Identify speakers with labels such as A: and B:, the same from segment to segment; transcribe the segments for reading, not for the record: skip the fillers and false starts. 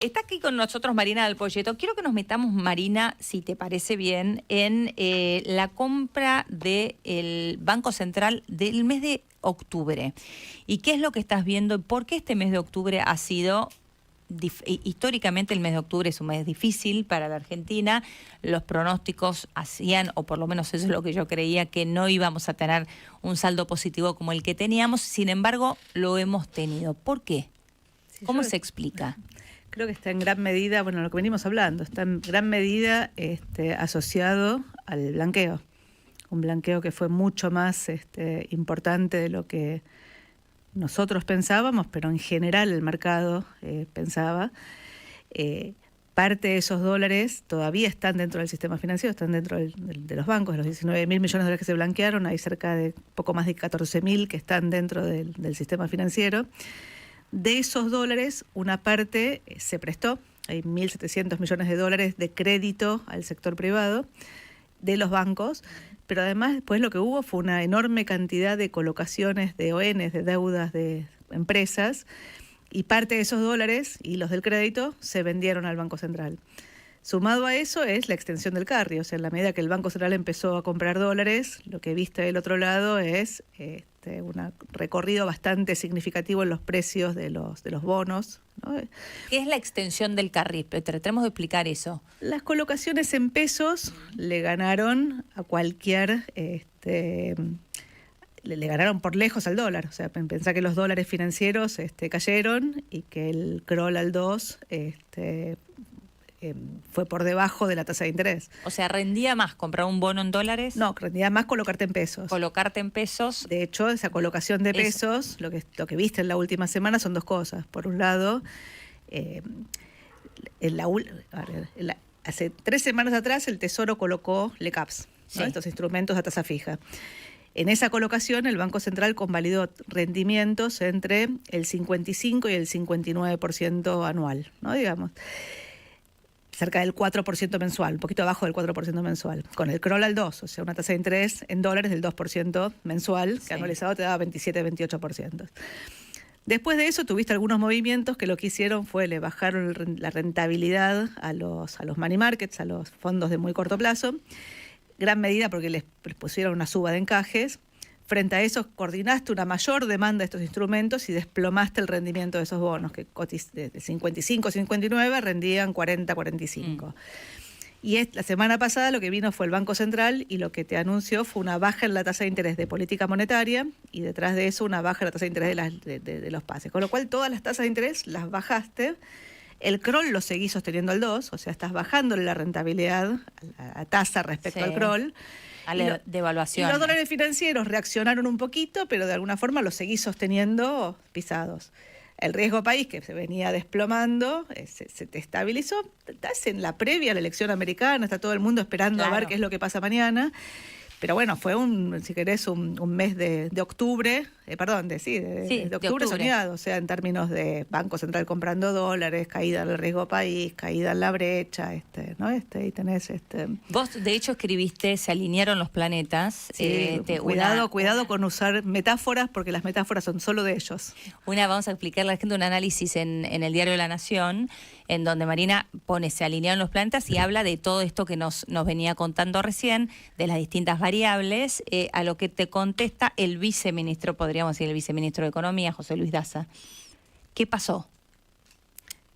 A: Está aquí con nosotros Marina del Poyeto. Quiero que nos metamos, Marina, si te parece bien, en la compra del Banco Central del mes de octubre. ¿Y qué es lo que estás viendo? ¿Y por qué este mes de octubre ha sido... Históricamente el mes de octubre es un mes difícil para la Argentina. Los pronósticos hacían, o por lo menos eso es lo que yo creía, que no íbamos a tener un saldo positivo como el que teníamos. Sin embargo, lo hemos tenido. ¿Por qué?
B: Sí,
A: ¿Cómo se explica?
B: Creo que está en gran medida, bueno, lo que venimos hablando, está en gran medida asociado al blanqueo. Un blanqueo que fue mucho más importante de lo que nosotros pensábamos, pero en general el mercado pensaba. Parte de esos dólares todavía están dentro del sistema financiero, están dentro de los bancos. De los 19.000 millones de dólares que se blanquearon, hay cerca de poco más de 14.000 que están dentro del sistema financiero. De esos dólares, una parte se prestó, hay 1.700 millones de dólares de crédito al sector privado de los bancos, pero además después lo que hubo fue una enorme cantidad de colocaciones de ONs, de deudas de empresas, y parte de esos dólares y los del crédito se vendieron al Banco Central. Sumado a eso es la extensión del carry, o sea, en la medida que el Banco Central empezó a comprar dólares, lo que viste del otro lado es un recorrido bastante significativo en los precios de los bonos, ¿no?
A: ¿Qué es la extensión del carry? Tratemos de explicar eso.
B: Las colocaciones en pesos le ganaron a cualquier... le ganaron por lejos al dólar. O sea, pensá que los dólares financieros cayeron y que el Kroll al 2... fue por debajo de la tasa de interés.
A: O sea, ¿rendía más comprar un bono en dólares?
B: No, rendía más colocarte en pesos.
A: Colocarte en pesos.
B: De hecho, esa colocación de pesos, lo que viste en la última semana son dos cosas. Por un lado, hace 3 semanas atrás el Tesoro colocó LECAPs, ¿no? Estos instrumentos a tasa fija. En esa colocación, el Banco Central convalidó rendimientos entre el 55 y el 59% anual, ¿no? Digamos. Cerca del 4% mensual, un poquito abajo del 4% mensual, con el Kroll al 2, o sea, una tasa de interés en dólares del 2% mensual, que anualizado te daba 27-28%. Después de eso tuviste algunos movimientos que lo que hicieron fue le bajaron la rentabilidad a los money markets, a los fondos de muy corto plazo, gran medida porque les pusieron una suba de encajes. Frente a eso, coordinaste una mayor demanda de estos instrumentos y desplomaste el rendimiento de esos bonos, que de 55, 59 rendían 40, 45. Y la semana pasada lo que vino fue el Banco Central y lo que te anunció fue una baja en la tasa de interés de política monetaria y detrás de eso una baja en la tasa de interés de los pases. Con lo cual todas las tasas de interés las bajaste. El Kroll lo seguís sosteniendo al 2, o sea, estás bajándole la rentabilidad a tasa respecto al Kroll.
A: A la devaluación.
B: Y los dólares financieros reaccionaron un poquito, pero de alguna forma los seguís sosteniendo pisados. El riesgo país, que se venía desplomando, se te estabilizó. Estás en la previa a la elección americana, está todo el mundo esperando a ver qué es lo que pasa mañana. Pero bueno, fue si querés, un mes de octubre, de octubre soñado, o sea, en términos de Banco Central comprando dólares, caída del riesgo país, caída en la brecha, ¿no? Y tenés
A: Vos, de hecho, escribiste, se alinearon los planetas.
B: Sí, cuidado con usar metáforas, porque las metáforas son solo de ellos.
A: Vamos a explicarle a la gente un análisis en el diario La Nación, en donde Marina pone, se alinearon los planetas y habla de todo esto que nos venía contando recién, de las distintas variables, a lo que te contesta el viceministro, podríamos decir el viceministro de Economía, José Luis Daza. ¿Qué pasó?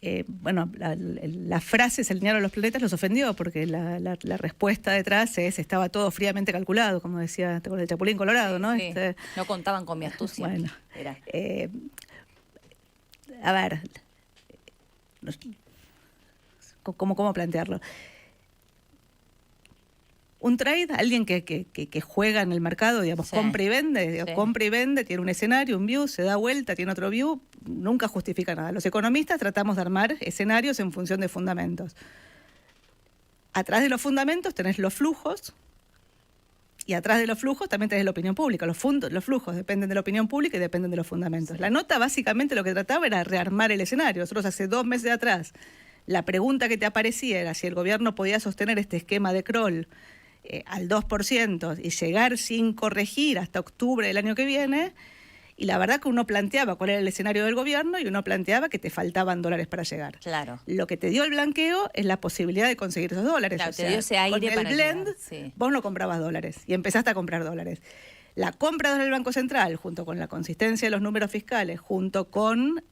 B: La frase se alinearon los planetas los ofendió, porque la respuesta detrás estaba todo fríamente calculado, como decía con el Chapulín Colorado, ¿no?
A: Sí. No contaban con mi astucia.
B: Bueno,
A: era.
B: A ver, ¿cómo plantearlo? Un trade, alguien que juega en el mercado, digamos, compra y vende, tiene un escenario, un view, se da vuelta, tiene otro view, nunca justifica nada. Los economistas tratamos de armar escenarios en función de fundamentos. Atrás de los fundamentos tenés los flujos, y atrás de los flujos también tenés la opinión pública. Los flujos dependen de la opinión pública y dependen de los fundamentos. La nota básicamente lo que trataba era rearmar el escenario. Nosotros hace 2 meses atrás, la pregunta que te aparecía era si el gobierno podía sostener este esquema de Kroll al 2% y llegar sin corregir hasta octubre del año que viene, Y la verdad que uno planteaba cuál era el escenario del gobierno y uno planteaba que te faltaban dólares para llegar.
A: Claro.
B: Lo que te dio el blanqueo es la posibilidad de conseguir esos dólares.
A: Claro,
B: o
A: te
B: sea,
A: dio ese aire
B: con el
A: para
B: blend,
A: llegar, sí.
B: vos no comprabas dólares y empezaste a comprar dólares. La compra del Banco Central, junto con la consistencia de los números fiscales, junto con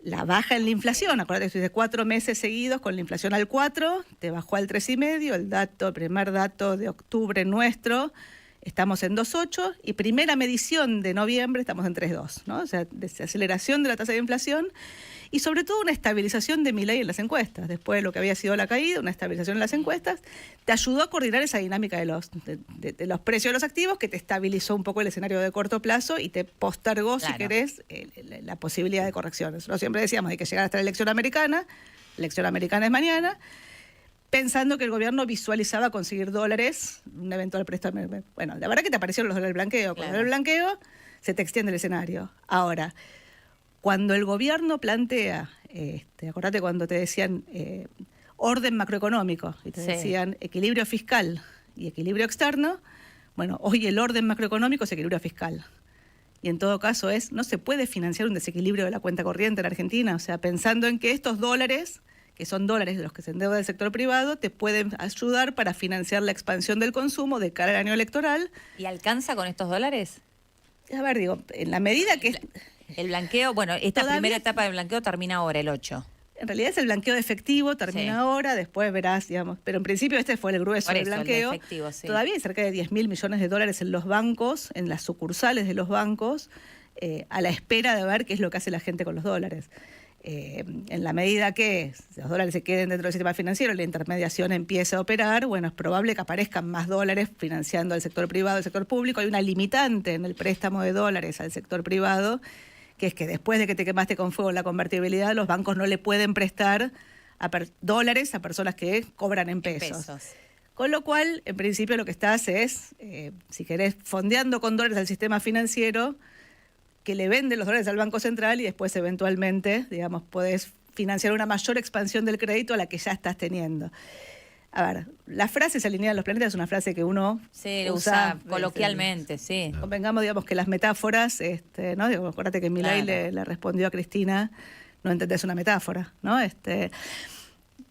B: la baja en la inflación, acuérdate que estuviste 4 meses seguidos con la inflación al 4, te bajó al 3,5, el primer dato de octubre nuestro, estamos en 2,8 y primera medición de noviembre estamos en 3,2, ¿no? O sea, desaceleración de la tasa de inflación y sobre todo una estabilización de Milei en las encuestas. Después de lo que había sido la caída, una estabilización en las encuestas, te ayudó a coordinar esa dinámica de los precios de los activos, que te estabilizó un poco el escenario de corto plazo y te postergó, claro, si querés, la posibilidad de correcciones. Nosotros siempre decíamos, hay que llegar hasta la elección americana es mañana, pensando que el gobierno visualizaba conseguir dólares, un eventual préstamo. Bueno, la verdad que te aparecieron los dólares blanqueo. Con el blanqueo se te extiende el escenario. Ahora, cuando el gobierno plantea, acordate cuando te decían orden macroeconómico, y te decían equilibrio fiscal y equilibrio externo, bueno, hoy el orden macroeconómico es equilibrio fiscal. Y en todo caso no se puede financiar un desequilibrio de la cuenta corriente en Argentina, o sea, pensando en que estos dólares, que son dólares de los que se endeuda el sector privado, te pueden ayudar para financiar la expansión del consumo de cara al año electoral.
A: ¿Y alcanza con estos dólares?
B: A ver, digo, en la medida que...
A: El blanqueo, bueno, esta primera etapa del blanqueo termina ahora, el 8.
B: En realidad es el blanqueo de efectivo, termina ahora, después verás, digamos, pero en principio este fue el grueso del blanqueo.
A: El efectivo, sí.
B: Todavía hay cerca de 10.000 millones de dólares en los bancos, en las sucursales de los bancos, a la espera de ver qué es lo que hace la gente con los dólares. En la medida que los dólares se queden dentro del sistema financiero y la intermediación empiece a operar, bueno, es probable que aparezcan más dólares financiando al sector privado, al sector público. Hay una limitante en el préstamo de dólares al sector privado, que es que después de que te quemaste con fuego la convertibilidad, los bancos no le pueden prestar dólares a personas que cobran en pesos. Con lo cual, en principio, lo que estás es, si querés, fondeando con dólares al sistema financiero, que le vende los dólares al Banco Central y después, eventualmente, digamos, podés financiar una mayor expansión del crédito a la que ya estás teniendo. A ver, la frase se alinea a los planetas es una frase que uno
A: usa coloquialmente, sí.
B: Convengamos, digamos, que las metáforas, ¿no? Digo, acuérdate que Milei le respondió a Cristina, no entendés una metáfora, ¿no?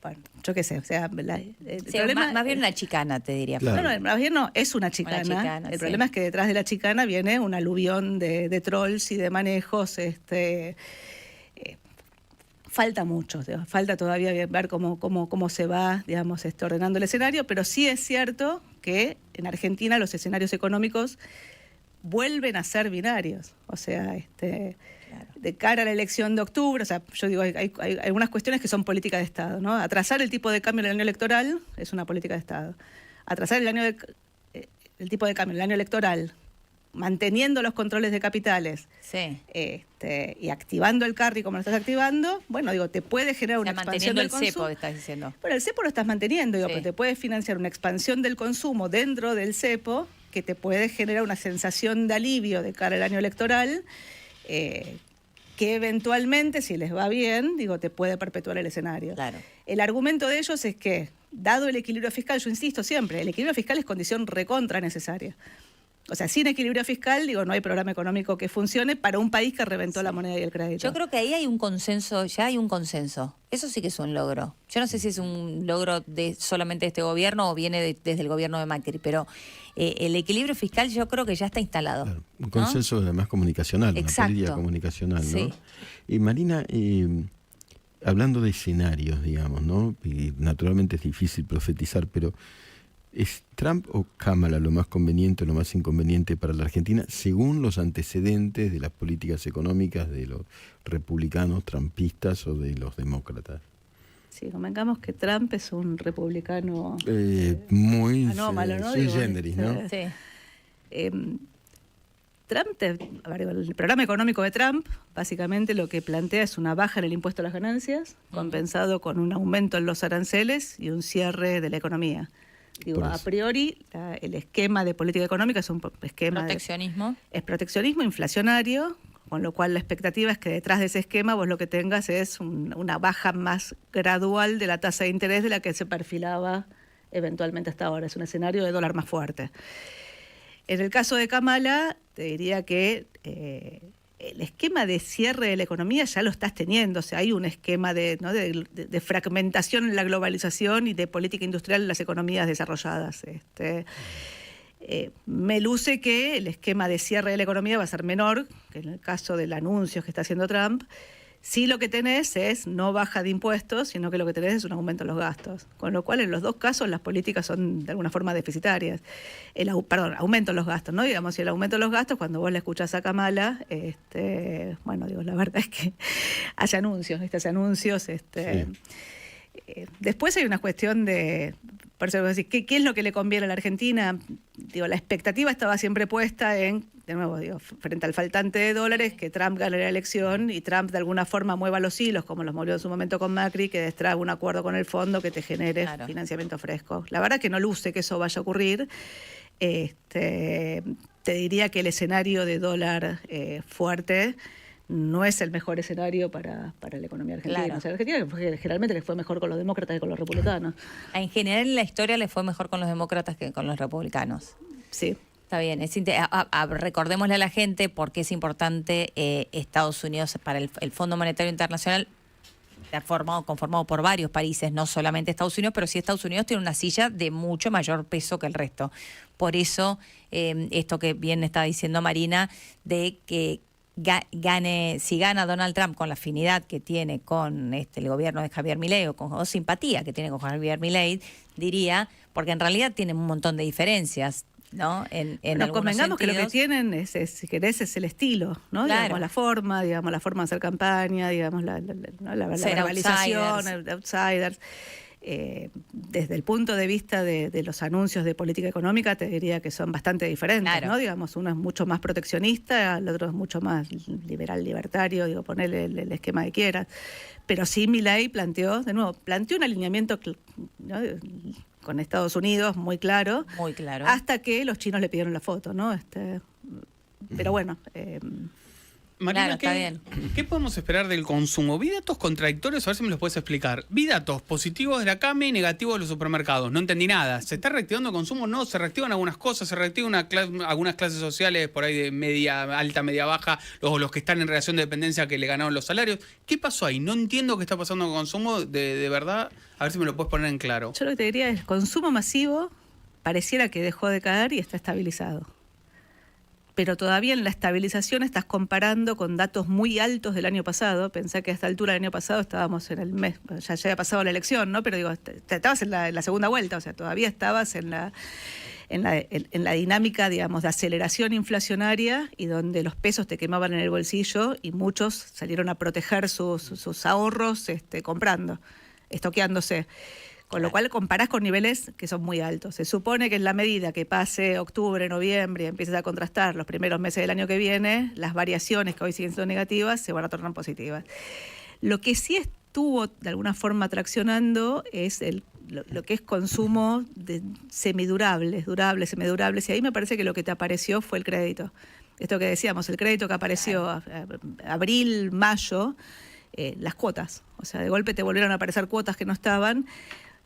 B: Bueno, yo qué sé, o sea... el problema,
A: más bien una chicana, te diría.
B: Claro. No, más bien no, es una chicana. El problema es que detrás de la chicana viene un aluvión de trolls y de manejos, falta mucho, falta todavía ver cómo se va, digamos, ordenando el escenario, pero sí es cierto que en Argentina los escenarios económicos vuelven a ser binarios. O sea, de cara a la elección de octubre, o sea, yo digo, hay algunas cuestiones que son política de Estado, ¿no? Atrasar el tipo de cambio en el año electoral es una política de Estado. Atrasar el tipo de cambio en el año electoral, manteniendo los controles de capitales y activando el carry como lo estás activando, bueno, digo, te puede generar una expansión del consumo.
A: Manteniendo el cepo, estás diciendo.
B: Bueno, el cepo lo estás manteniendo, digo, pero te puede financiar una expansión del consumo dentro del cepo que te puede generar una sensación de alivio de cara al año electoral, que eventualmente, si les va bien, digo, te puede perpetuar el escenario.
A: Claro.
B: El argumento de ellos es que, dado el equilibrio fiscal, yo insisto siempre, el equilibrio fiscal es condición recontra necesaria. O sea, sin equilibrio fiscal, digo, no hay programa económico que funcione para un país que reventó la moneda y el crédito.
A: Yo creo que ahí hay un consenso, ya hay un consenso. Eso sí que es un logro. Yo no sé si es un logro de solamente este gobierno o viene desde el gobierno de Macri, pero el equilibrio fiscal yo creo que ya está instalado.
C: Claro, un consenso además comunicacional, una política comunicacional, ¿no?
A: Sí.
C: Y Marina, hablando de escenarios, digamos, ¿no? Y naturalmente es difícil profetizar, pero ¿es Trump o Kamala lo más conveniente o lo más inconveniente para la Argentina según los antecedentes de las políticas económicas de los republicanos, trumpistas o de los demócratas?
B: Sí, convengamos que Trump es un republicano
C: muy
B: anómalo, ¿no?
C: Sui generis, ¿no?
B: Sí. Trump, el programa económico de Trump, básicamente lo que plantea es una baja en el impuesto a las ganancias, compensado con un aumento en los aranceles y un cierre de la economía. Digo, a priori, el esquema de política económica es un esquema
A: proteccionismo.
B: Es proteccionismo inflacionario, con lo cual la expectativa es que detrás de ese esquema vos lo que tengas es una baja más gradual de la tasa de interés de la que se perfilaba eventualmente hasta ahora. Es un escenario de dólar más fuerte. En el caso de Kamala, te diría que el esquema de cierre de la economía ya lo estás teniendo. O sea, hay un esquema de fragmentación en la globalización y de política industrial en las economías desarrolladas. Me luce que el esquema de cierre de la economía va a ser menor que en el caso del anuncio que está haciendo Trump. Sí, lo que tenés es no baja de impuestos, sino que lo que tenés es un aumento en los gastos. Con lo cual, en los dos casos, las políticas son de alguna forma deficitarias. Aumento en los gastos, ¿no? Digamos, si el aumento en los gastos, cuando vos le escuchás a Kamala, bueno, digo, la verdad es que hace anuncios, ¿viste? Hace anuncios,
C: Sí.
B: Después hay una cuestión de, por eso decir, ¿qué es lo que le conviene a la Argentina? Digo, la expectativa estaba siempre puesta en, de nuevo, digo, frente al faltante de dólares, que Trump gane la elección y Trump de alguna forma mueva los hilos, como los movió en su momento con Macri, que destraga un acuerdo con el fondo que te genere financiamiento fresco. La verdad que no luce que eso vaya a ocurrir. Te diría que el escenario de dólar fuerte no es el mejor escenario para la economía argentina.
A: Claro.
B: O sea, Argentina generalmente le fue mejor con los demócratas que con los republicanos.
A: En general, en la historia le fue mejor con los demócratas que con los republicanos.
B: Sí.
A: Está bien. Recordémosle a la gente por qué es importante Estados Unidos para el Fondo Monetario Internacional. Conformado por varios países, no solamente Estados Unidos, pero sí Estados Unidos tiene una silla de mucho mayor peso que el resto. Por eso, esto que bien está diciendo Marina, de que si gana Donald Trump con la afinidad que tiene con el gobierno de Javier Milei o simpatía que tiene con Javier Milei, diría, porque en realidad tienen un montón de diferencias, ¿no? En
B: convengamos que lo que
A: sentidos.
B: tienen si querés, es el estilo, ¿no?
A: Claro.
B: Digamos, la forma de hacer campaña, digamos, la verbalización, outsiders. Desde el punto de vista de los anuncios de política económica, te diría que son bastante diferentes,
A: Claro.
B: ¿no? Digamos, uno es mucho más proteccionista, el otro es mucho más liberal, libertario, digo, ponerle el esquema que quieras. Pero sí, Milei planteó un alineamiento, ¿no?, con Estados Unidos muy claro.
A: Muy claro.
B: Hasta que los chinos le pidieron la foto, ¿no? Pero bueno.
D: Marina,
A: Claro, está bien.
D: ¿qué podemos esperar del consumo? Vi datos contradictorios, a ver si me los puedes explicar. Vi datos positivos de la CAME y negativos de los supermercados. No entendí nada. ¿Se está reactivando el consumo? No, se reactivan algunas cosas, se reactivan algunas clases sociales por ahí de media, alta, media, baja, los que están en relación de dependencia que le ganaron los salarios. ¿Qué pasó ahí? No entiendo qué está pasando con el consumo de verdad. A ver si me lo puedes poner en claro.
B: Yo lo que te diría es, consumo masivo pareciera que dejó de caer y está estabilizado. Pero todavía en la estabilización estás comparando con datos muy altos del año pasado. Pensá que a esta altura del año pasado estábamos en el mes, ya había pasado la elección, ¿no? Pero digo, estabas en la segunda vuelta, o sea, todavía estabas en la dinámica, digamos, de aceleración inflacionaria y donde los pesos te quemaban en el bolsillo y muchos salieron a proteger sus ahorros comprando, estoqueándose. Con lo cual comparás con niveles que son muy altos. Se supone que en la medida que pase octubre, noviembre y empieces a contrastar los primeros meses del año que viene, las variaciones que hoy siguen siendo negativas se van a tornar positivas. Lo que sí estuvo de alguna forma traccionando es lo que es consumo de semidurables, durables, semidurables. Y ahí me parece que lo que te apareció fue el crédito. Esto que decíamos, el crédito que apareció abril, mayo, las cuotas. O sea, de golpe te volvieron a aparecer cuotas que no estaban.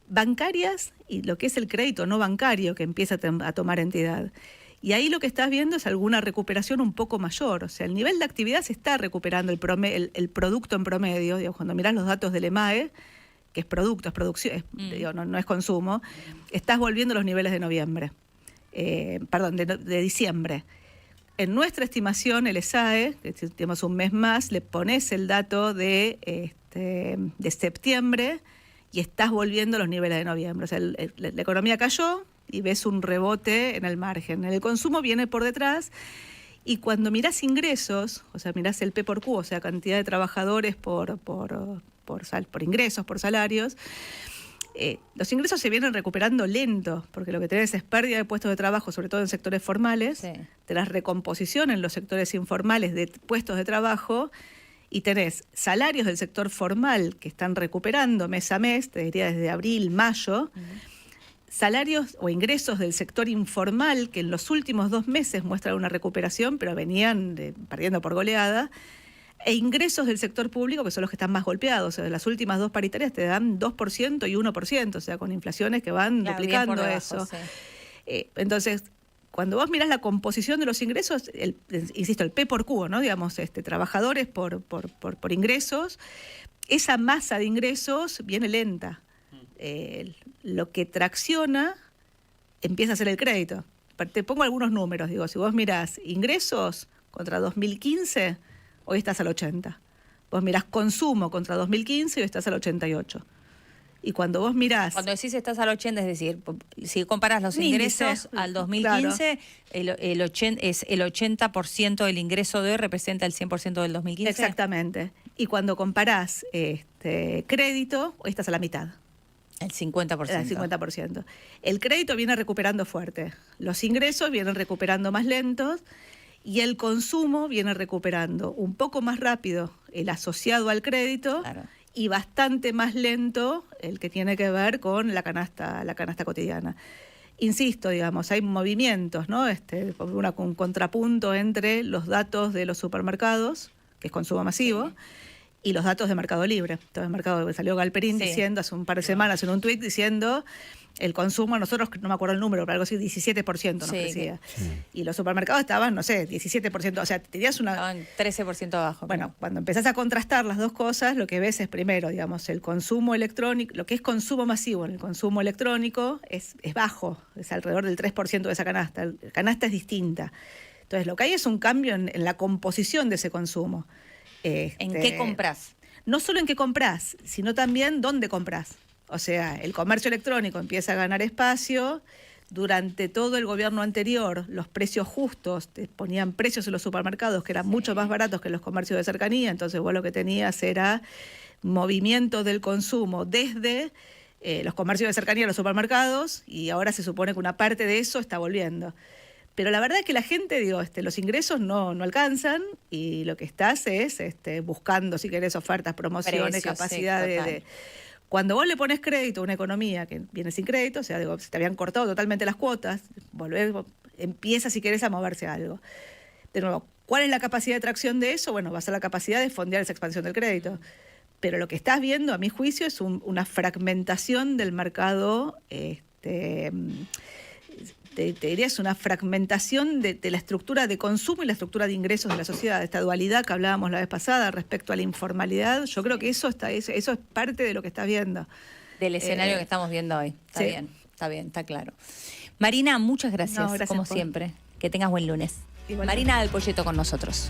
B: Bancarias y lo que es el crédito no bancario que empieza a tomar entidad. Y ahí lo que estás viendo es alguna recuperación un poco mayor. O sea, el nivel de actividad se está recuperando, el producto en promedio. Digamos, cuando mirás los datos del EMAE, que es producto, es producción, no es consumo, estás volviendo a los niveles de noviembre. De diciembre. En nuestra estimación, el ESAE, que tenemos un mes más, le pones el dato de septiembre y estás volviendo a los niveles de noviembre. O sea, la economía cayó y ves un rebote en el margen. El consumo viene por detrás y cuando mirás ingresos, o sea, mirás el P por Q, o sea, cantidad de trabajadores por ingresos, por salarios, los ingresos se vienen recuperando lento, porque lo que tenés es pérdida de puestos de trabajo, sobre todo en sectores formales,
A: Sí.
B: tenés recomposición en los sectores informales de puestos de trabajo y tenés salarios del sector formal que están recuperando mes a mes, te diría desde abril, mayo, salarios o ingresos del sector informal que en los últimos 2 meses muestran una recuperación, pero venían perdiendo por goleada, e ingresos del sector público, que son los que están más golpeados. O sea, las últimas 2 paritarias te dan 2% y 1%, o sea, con inflaciones que van
A: Claro,
B: duplicando
A: bien por debajo,
B: eso.
A: sí.
B: Entonces, cuando vos mirás la composición de los ingresos, insisto, el P por Q, ¿no? Digamos, trabajadores por ingresos, esa masa de ingresos viene lenta. Lo que tracciona empieza a ser el crédito. Te pongo algunos números, digo, si vos mirás ingresos contra 2015, hoy estás al 80. Vos mirás consumo contra 2015 y hoy estás al 88. Y cuando vos mirás...
A: Cuando decís estás al 80, es decir, si comparas los ingresos al 2015, claro, el 80% del ingreso de hoy representa el 100% del 2015.
B: Exactamente. Y cuando comparás crédito, hoy estás a la mitad.
A: El 50%.
B: El 50%. El crédito viene recuperando fuerte. Los ingresos vienen recuperando más lentos y el consumo viene recuperando un poco más rápido el asociado al crédito, claro, y bastante más lento el que tiene que ver con la canasta cotidiana. Insisto, digamos, hay movimientos, ¿no? Un contrapunto entre los datos de los supermercados, que es consumo masivo, sí, y los datos de Mercado Libre. Entonces, salió Galperín, sí, diciendo hace un par de semanas en un tuit diciendo el consumo, nosotros, no me acuerdo el número, pero algo así, 17% nos crecía. Sí. Y los supermercados estaban, no sé, 17%, o sea, tenías
A: estaban 13% abajo.
B: Bueno, como, cuando empezás a contrastar las dos cosas, lo que ves es primero, digamos, el consumo electrónico, lo que es consumo masivo en el consumo electrónico es bajo, es alrededor del 3% de esa canasta. La canasta es distinta. Entonces, lo que hay es un cambio en la composición de ese consumo.
A: ¿En qué comprás?
B: No solo en qué comprás, sino también dónde comprás. O sea, el comercio electrónico empieza a ganar espacio. Durante todo el gobierno anterior, los precios justos, te ponían precios en los supermercados que eran mucho más baratos que los comercios de cercanía, entonces vos lo que tenías era movimiento del consumo desde los comercios de cercanía a los supermercados, y ahora se supone que una parte de eso está volviendo. Pero la verdad es que la gente, digo, los ingresos no alcanzan, y lo que estás es buscando, si querés, ofertas, promociones, precios, capacidad de... Cuando vos le pones crédito a una economía que viene sin crédito, o sea, digo, se te habían cortado totalmente las cuotas, empieza, si querés, a moverse algo. De nuevo, ¿cuál es la capacidad de tracción de eso? Bueno, va a ser la capacidad de fondear esa expansión del crédito. Pero lo que estás viendo, a mi juicio, es una fragmentación del mercado, te diría, es una fragmentación de la estructura de consumo y la estructura de ingresos de la sociedad, esta dualidad que hablábamos la vez pasada respecto a la informalidad. Yo creo que eso es parte de lo que estás viendo.
A: Del escenario que estamos viendo hoy. Está bien, está claro. Marina, muchas gracias, como siempre. Que tengas buen lunes. Igualmente. Marina del Poyeto con nosotros.